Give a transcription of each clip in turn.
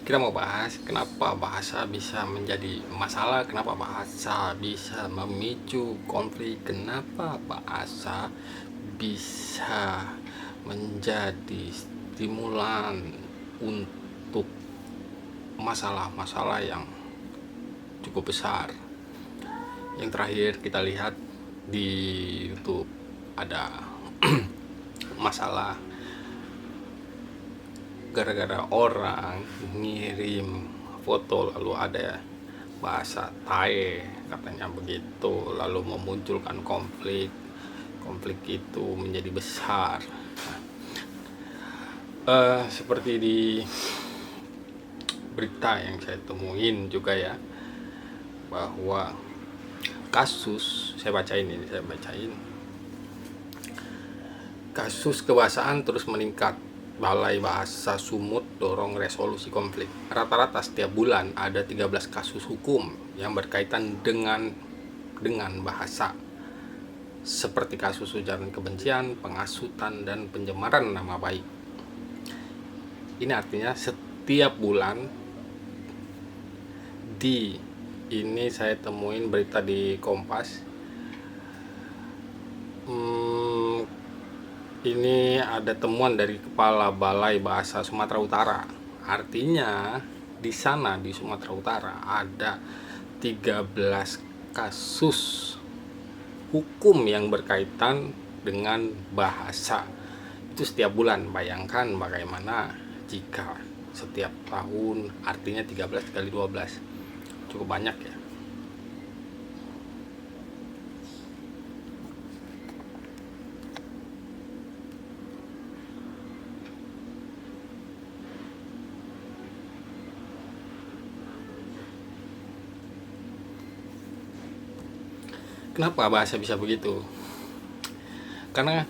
Kita mau bahas kenapa bahasa bisa menjadi masalah, kenapa bahasa bisa memicu konflik, kenapa bahasa bisa menjadi stimulan untuk masalah-masalah yang cukup besar. Yang terakhir kita lihat di YouTube ada masalah gara-gara orang ngirim foto lalu ada bahasa Thai katanya begitu, lalu memunculkan konflik itu menjadi besar. Seperti di berita yang saya temuin juga ya, bahwa kasus saya bacain kasus kebahasaan terus meningkat. Balai Bahasa Sumut dorong resolusi konflik. Rata-rata setiap bulan ada 13 kasus hukum yang berkaitan dengan bahasa, seperti kasus ujaran kebencian, penghasutan, dan pencemaran nama baik. Ini artinya setiap bulan ini saya temuin berita di Kompas. Ini ada temuan dari Kepala Balai Bahasa Sumatera Utara. Artinya di sana di Sumatera Utara ada 13 kasus hukum yang berkaitan dengan bahasa. Itu setiap bulan. Bayangkan bagaimana jika setiap tahun, artinya 13 kali 12. Cukup banyak ya. Kenapa bahasa bisa begitu? Karena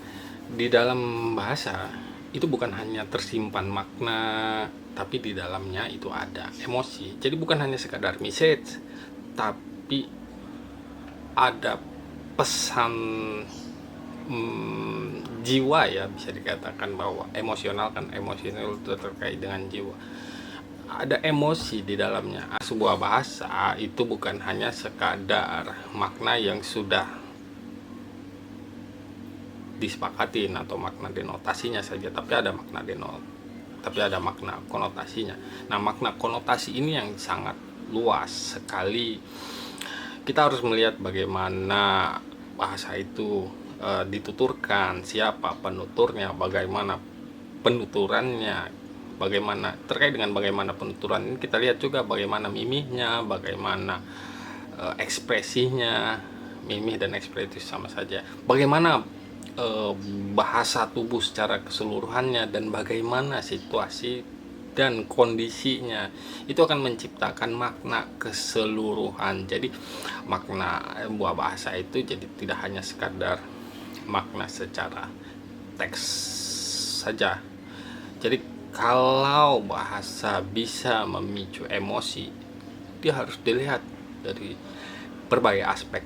di dalam bahasa itu bukan hanya tersimpan makna, tapi di dalamnya itu ada emosi. Jadi bukan hanya sekadar message, tapi ada pesan jiwa ya, bisa dikatakan bahwa emosional itu terkait dengan jiwa. Ada emosi di dalamnya. Sebuah bahasa itu bukan hanya sekadar makna yang sudah disepakatin atau makna denotasinya saja, tapi ada makna konotasinya. Nah, makna konotasi ini yang sangat luas sekali. Kita harus melihat bagaimana bahasa itu dituturkan, siapa penuturnya, bagaimana penuturannya, bagaimana terkait dengan bagaimana penuturan ini. Kita lihat juga bagaimana mimihnya, bagaimana ekspresinya. Mimih dan ekspresi sama saja. Bagaimana bahasa tubuh secara keseluruhannya, dan bagaimana situasi dan kondisinya, itu akan menciptakan makna keseluruhan. Jadi makna buah bahasa itu jadi tidak hanya sekadar makna secara teks saja. Jadi kalau bahasa bisa memicu emosi, dia harus dilihat dari berbagai aspek.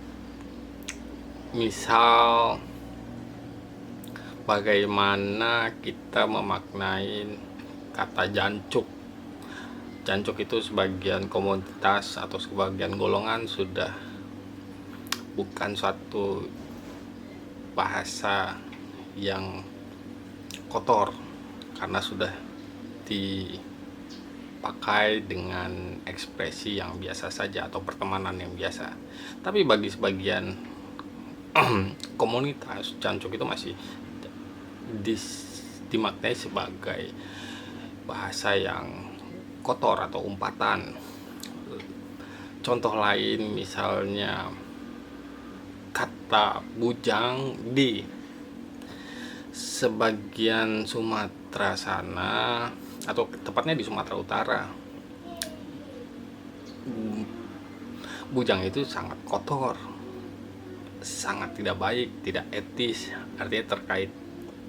Misal bagaimana kita memaknai kata jancuk. Jancuk itu sebagian komunitas atau sebagian golongan sudah bukan suatu bahasa yang kotor, karena sudah dipakai dengan ekspresi yang biasa saja atau pertemanan yang biasa. Tapi bagi sebagian komunitas, jancuk itu masih dimaknai sebagai bahasa yang kotor atau umpatan. Contoh lain misalnya kata bujang di sebagian Sumatera sana, atau tepatnya di Sumatera Utara, bujang itu sangat kotor, sangat tidak baik, tidak etis, artinya terkait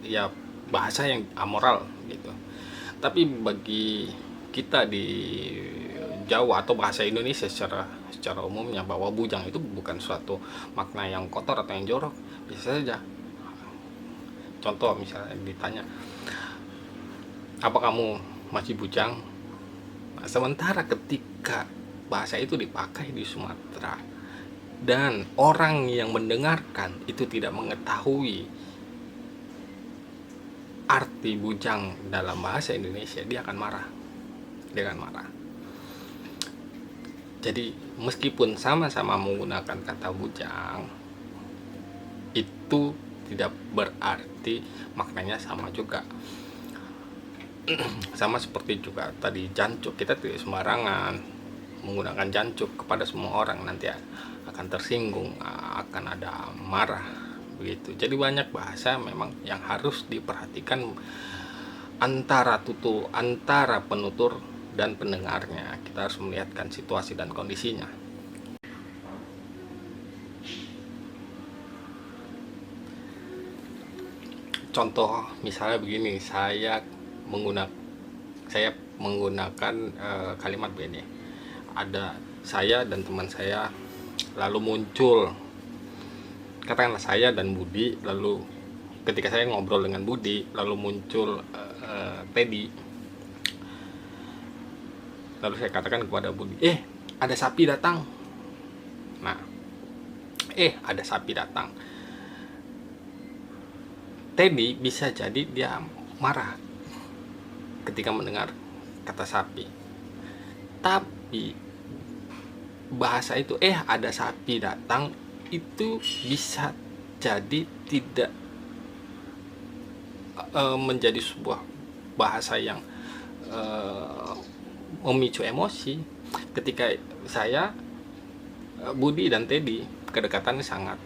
ya bahasa yang amoral gitu. Tapi bagi kita di Jawa atau bahasa Indonesia secara umumnya, bahwa bujang itu bukan suatu makna yang kotor atau yang jorok, biasa saja. Contoh misalnya ditanya, apa kamu masih bujang? Nah, sementara ketika bahasa itu dipakai di Sumatera dan orang yang mendengarkan itu tidak mengetahui arti bujang dalam bahasa Indonesia, dia akan marah. Dia akan marah. Jadi meskipun sama-sama menggunakan kata bujang, itu tidak berarti maknanya sama juga. Sama seperti juga tadi jancuk, kita tidak sembarangan menggunakan jancuk kepada semua orang, nanti akan tersinggung, akan ada marah begitu. Jadi banyak bahasa memang yang harus diperhatikan antara penutur dan pendengarnya. Kita harus melihatkan situasi dan kondisinya. Contoh misalnya begini, saya menggunakan kalimat begini. Ada saya dan teman saya, lalu muncul, katakanlah saya dan Budi, lalu ketika saya ngobrol dengan Budi, lalu muncul Teddy, lalu saya katakan kepada Budi, ada sapi datang. Nah, ada sapi datang. Teddy bisa jadi dia marah ketika mendengar kata sapi. Tapi bahasa itu ada sapi datang itu bisa jadi tidak menjadi sebuah bahasa yang memicu emosi. Ketika saya, Budi dan Teddy kedekatannya sangat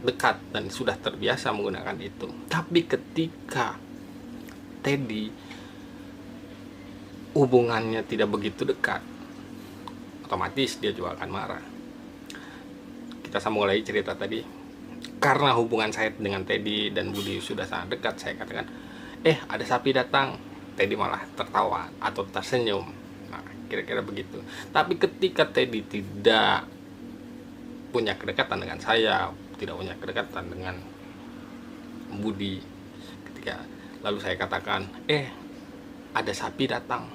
dekat dan sudah terbiasa menggunakan itu. Tapi ketika Teddy hubungannya tidak begitu dekat, otomatis dia juga akan marah. Kita sambung lagi cerita tadi. Karena hubungan saya dengan Teddy dan Budi sudah sangat dekat, saya katakan, ada sapi datang. Teddy malah tertawa atau tersenyum. Nah, kira-kira begitu. Tapi ketika Teddy tidak punya kedekatan dengan saya, tidak punya kedekatan dengan Budi, ketika lalu saya katakan, ada sapi datang,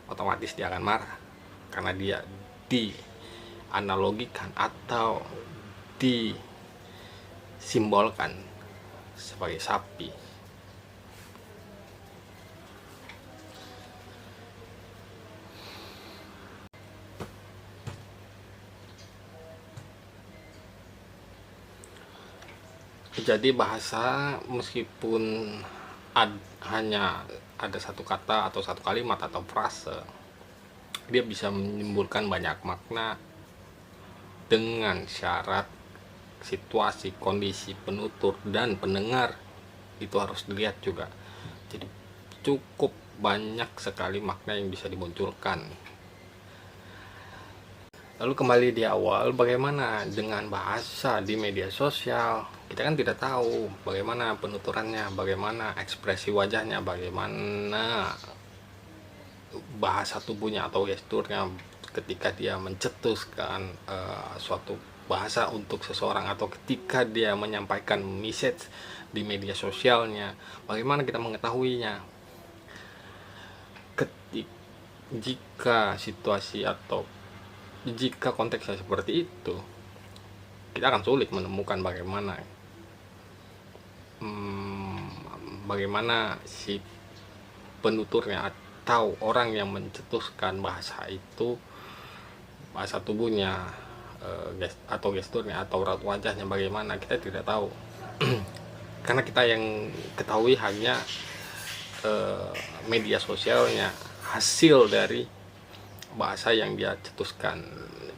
otomatis dia akan marah karena dia dianalogikan atau disimbolkan sebagai sapi. Jadi bahasa meskipun hanya ada satu kata atau satu kalimat atau frase, dia bisa menimbulkan banyak makna dengan syarat situasi, kondisi penutur dan pendengar itu harus dilihat juga. Jadi cukup banyak sekali makna yang bisa dimunculkan. Lalu kembali di awal, bagaimana dengan bahasa di media sosial? Kita kan tidak tahu bagaimana penuturannya, bagaimana ekspresi wajahnya, bagaimana bahasa tubuhnya atau gesturnya ketika dia mencetuskan suatu bahasa untuk seseorang, atau ketika dia menyampaikan message di media sosialnya. Bagaimana kita mengetahuinya? Jika situasi atau jika konteksnya seperti itu, kita akan sulit menemukan bagaimana si penuturnya atau orang yang mencetuskan bahasa itu, bahasa tubuhnya atau gesturnya atau raut wajahnya bagaimana, kita tidak tahu. Karena kita yang ketahui hanya media sosialnya, hasil dari bahasa yang dia cetuskan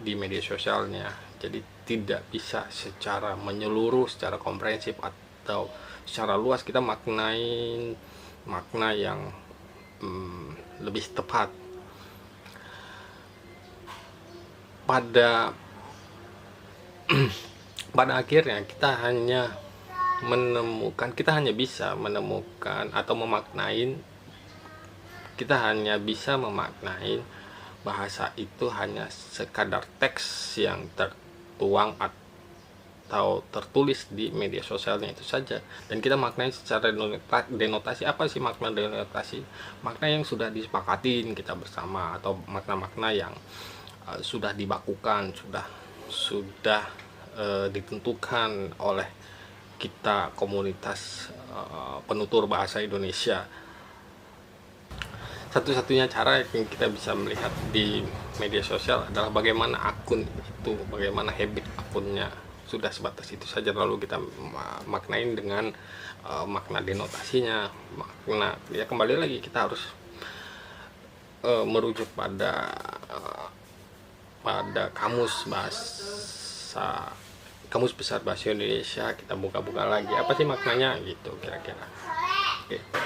di media sosialnya. Jadi tidak bisa secara menyeluruh, secara komprehensif atau secara luas kita maknain makna yang lebih tepat. Pada akhirnya kita hanya bisa menemukan atau kita hanya bisa memaknain bahasa itu hanya sekadar teks yang tertuang atau tertulis di media sosialnya itu saja, dan kita maknai secara denotasi. Apa sih makna denotasi? Makna yang sudah disepakatin kita bersama, atau makna-makna yang sudah dibakukan, sudah ditentukan oleh kita komunitas penutur bahasa Indonesia. Satu-satunya cara yang kita bisa melihat di media sosial adalah bagaimana akun itu, bagaimana habit akunnya. Sudah sebatas itu saja, lalu kita maknain dengan makna denotasinya. Makna, ya kembali lagi kita harus merujuk pada kamus besar bahasa Indonesia. Kita buka-buka lagi apa sih maknanya gitu kira-kira. Oke.